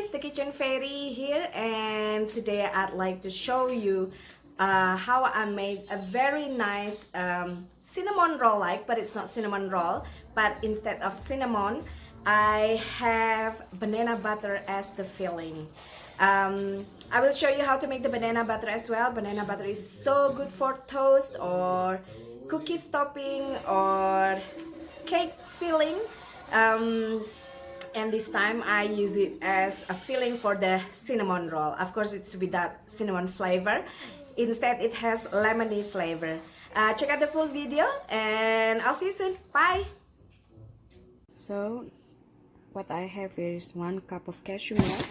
guys, the Kitchen Fairy here, and today I'd like to show you how I made a very nice cinnamon roll like, but it's not cinnamon roll, but instead of cinnamon I have banana butter as the filling. I will show you how to make the banana butter as well. Banana butter is so good for toast or cookies topping or cake filling. And this time I use it as a filling for the cinnamon roll. Of course, it's without cinnamon flavor. Instead, it has lemony flavor. Check out the full video and I'll see you soon. Bye! So, what I have here is 1 cup of cashew milk,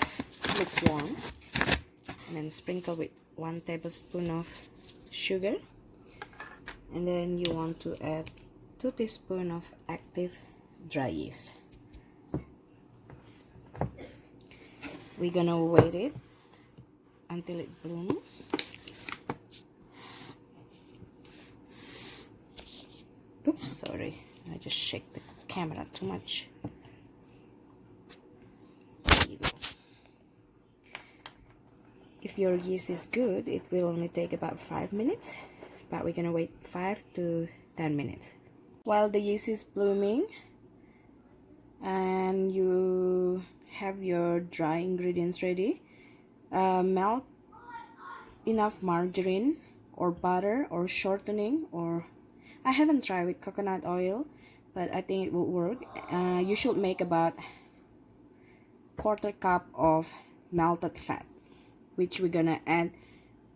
lukewarm, and then sprinkle with 1 tablespoon of sugar. And then you want to add 2 teaspoons of active dry yeast. We're gonna wait it until it blooms. Oops, sorry, I just shake the camera too much. There you go. If your yeast is good, it will only take about 5 minutes, but we're gonna wait 5 to 10 minutes. While the yeast is blooming and you have your dry ingredients ready, melt enough margarine or butter or shortening, or I haven't tried with coconut oil, but I think it will work. You should make about 1/4 cup of melted fat, which we're gonna add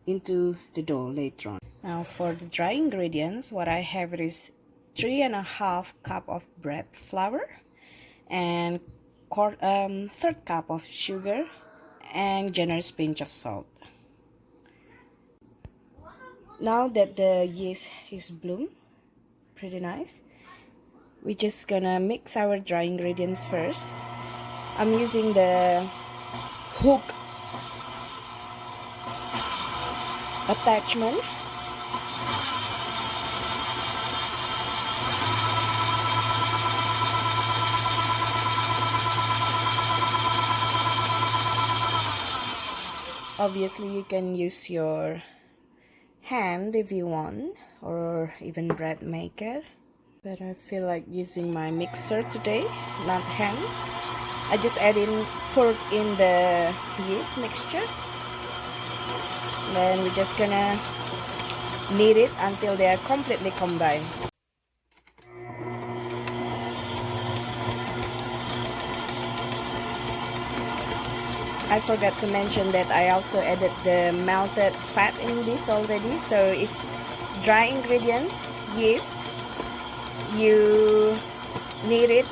into the dough later on. Now for the dry ingredients, what I have is 3½ cup of bread flour and 1/3 cup of sugar and generous pinch of salt. Now that the yeast is bloomed pretty nice, we're just gonna mix our dry ingredients first. I'm using the hook attachment. Obviously, you can use your hand if you want, or even bread maker, but I feel like using my mixer today, not hand. I just poured in the yeast mixture. Then we're just gonna knead it until they are completely combined. I forgot to mention that I also added the melted fat in this already. So it's dry ingredients, yeast, you knead it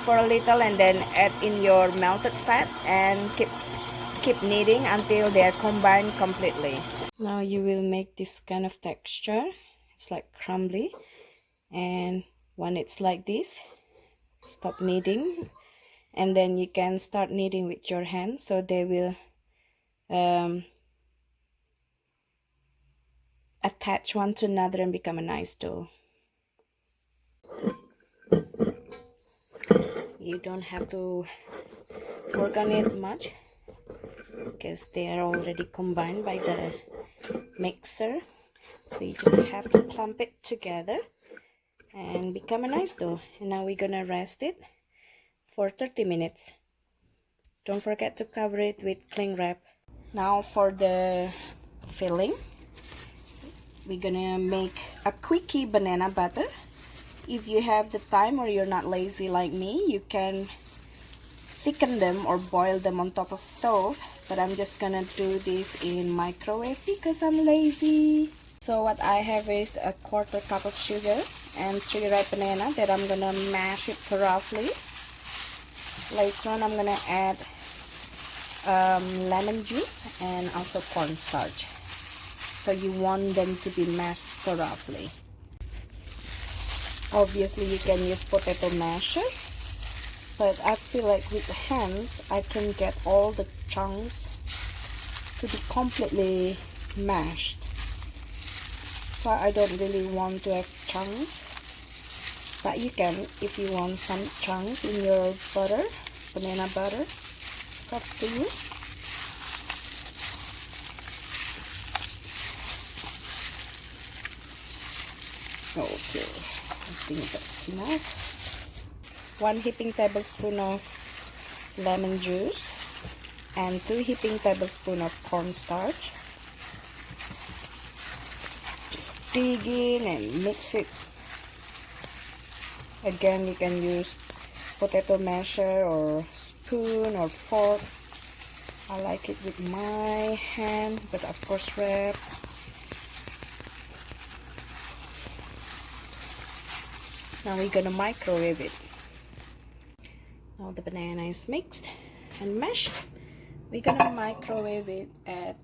for a little and then add in your melted fat and keep kneading until they are combined completely. Now you will make this kind of texture. It's like crumbly, and when it's like this, stop kneading. And then you can start kneading with your hand, so they will attach one to another and become a nice dough. You don't have to work on it much because they are already combined by the mixer. So you just have to clump it together and become a nice dough. And now we're gonna rest it for 30 minutes. Don't forget to cover it with cling wrap. Now for the filling, we're gonna make a quickie banana butter. If you have the time or you're not lazy like me, you can thicken them or boil them on top of stove, but I'm just gonna do this in microwave because I'm lazy. So what I have is a 1/4 cup of sugar and 3 ripe banana that I'm gonna mash it roughly. Later on, I'm gonna add lemon juice and also cornstarch. So you want them to be mashed thoroughly. Obviously, you can use potato masher, but I feel like with hands, I can get all the chunks to be completely mashed. So I don't really want to have chunks. But you can, if you want some chunks in your butter, banana butter, It's up to you. Okay, I think that's enough. 1 heaping tablespoon of lemon juice and 2 heaping tablespoons of cornstarch. Just dig in and mix it. Again, you can use potato masher or spoon or fork. I like it with my hand, but of course wrap. Now we're gonna microwave it. Now the banana is mixed and mashed. We're gonna microwave it at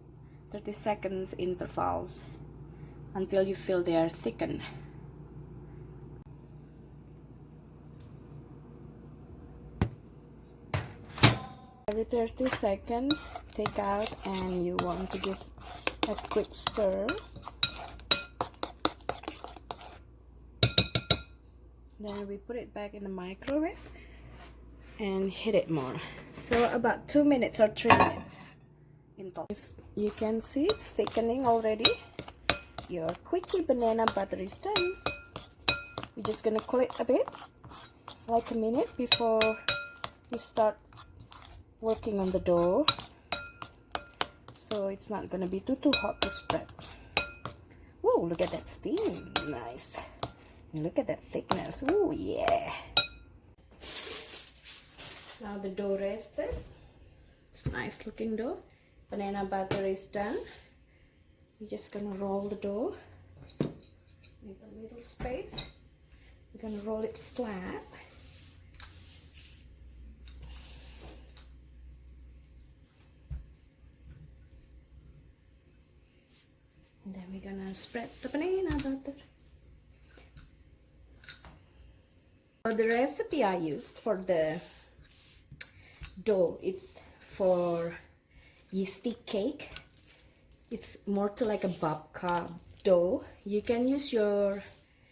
30 seconds intervals until you feel they are thickened. Every 30 seconds, take out and you want to give a quick stir. Then we put it back in the microwave and heat it more. So about 2 minutes or 3 minutes in total. You can see it's thickening already. Your quickie banana butter is done. We're just gonna cool it a bit, like a minute before we start working on the dough, so it's not gonna be too hot to spread. Whoa, look at that steam, nice. And look at that thickness. Oh yeah. Now the dough rested. It's nice looking dough. Banana butter is done. We're just gonna roll the dough with a little space. We're gonna roll it flat. And then we're gonna spread the banana butter. The recipe I used for the dough, it's for yeasty cake. It's more to like a babka dough. You can use your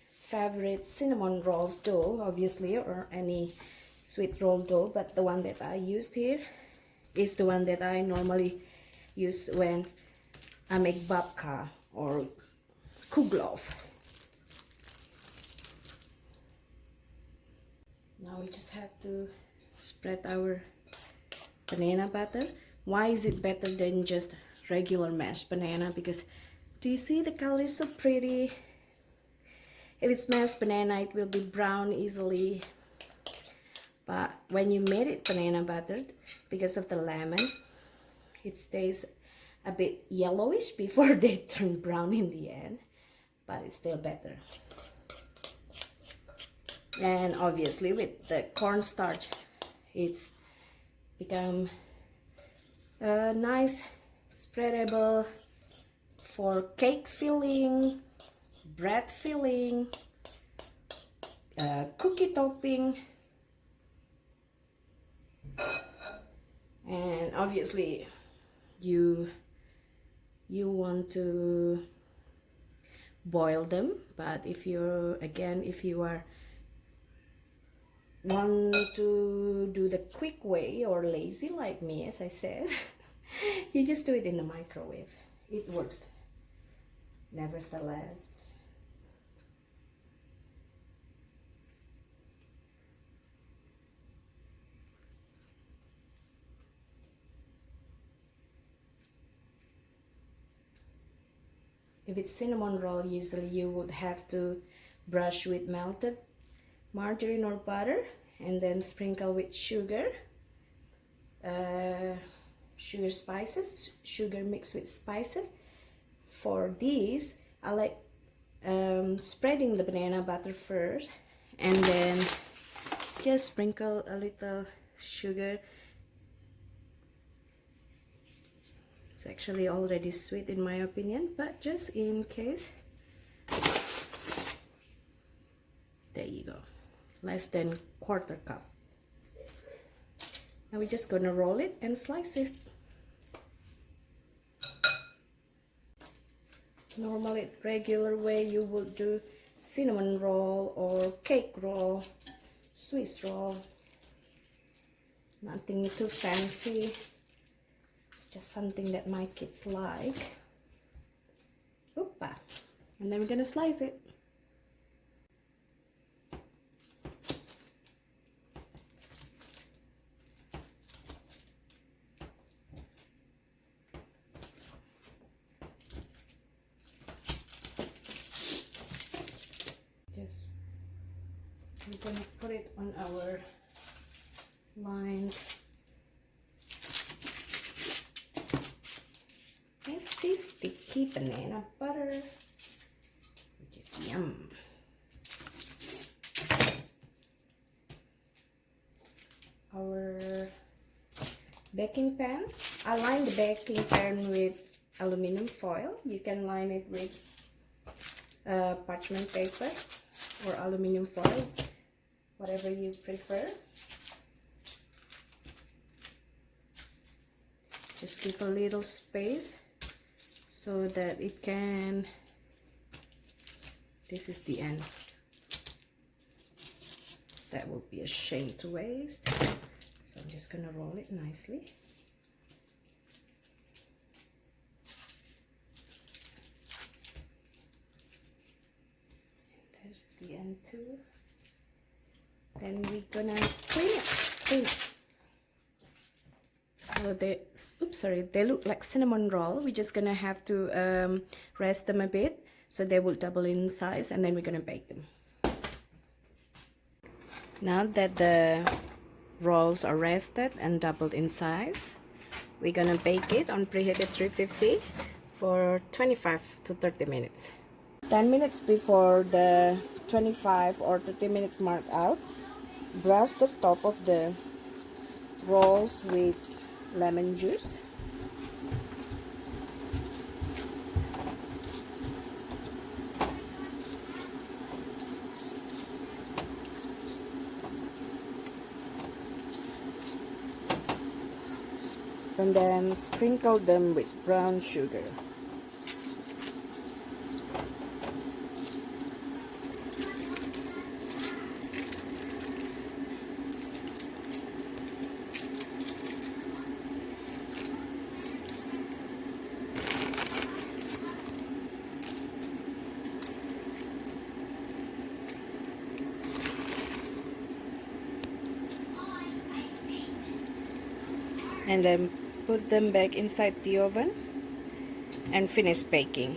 favorite cinnamon rolls dough, obviously, or any sweet roll dough, but the one that I used here is the one that I normally use when I make babka or kuglof. Now we just have to spread our banana butter. Why is it better than just regular mashed banana? Because do you see the color is so pretty? If it's mashed banana, it will be brown easily. But when you made it banana buttered, because of the lemon, it stays a bit yellowish before they turn brown in the end. But it's still better. And obviously with the cornstarch, it's become a nice spreadable for cake filling, bread filling, cookie topping, and obviously you want to boil them, but if you want to do the quick way or lazy like me, as I said, you just do it in the microwave. It works nevertheless. If it's cinnamon roll, usually you would have to brush with melted margarine or butter and then sprinkle with sugar, sugar mixed with spices. For these, I like spreading the banana butter first and then just sprinkle a little sugar. It's actually already sweet in my opinion, but just in case, there you go, less than quarter cup. Now we're just gonna roll it and slice it. Normally, regular way you would do cinnamon roll or cake roll, Swiss roll. Nothing too fancy. It's just something that my kids like. Oopa. And then we're gonna slice it. We're gonna put it on our lined messy sticky banana butter, which is yum. Our baking pan, I line the baking pan with aluminum foil. You can line it with parchment paper or aluminum foil, whatever you prefer. Just give a little space so that it can, this is the end. That would be a shame to waste. So I'm just gonna roll it nicely. And there's the end too. Then we're gonna clean it. So they look like cinnamon roll. We're just gonna have to rest them a bit so they will double in size, and then we're gonna bake them. Now that the rolls are rested and doubled in size, we're gonna bake it on preheated 350 for 25 to 30 minutes. 10 minutes before the 25 or 30 minutes mark out, brush the top of the rolls with lemon juice. And then sprinkle them with brown sugar. And then put them back inside the oven and finish baking.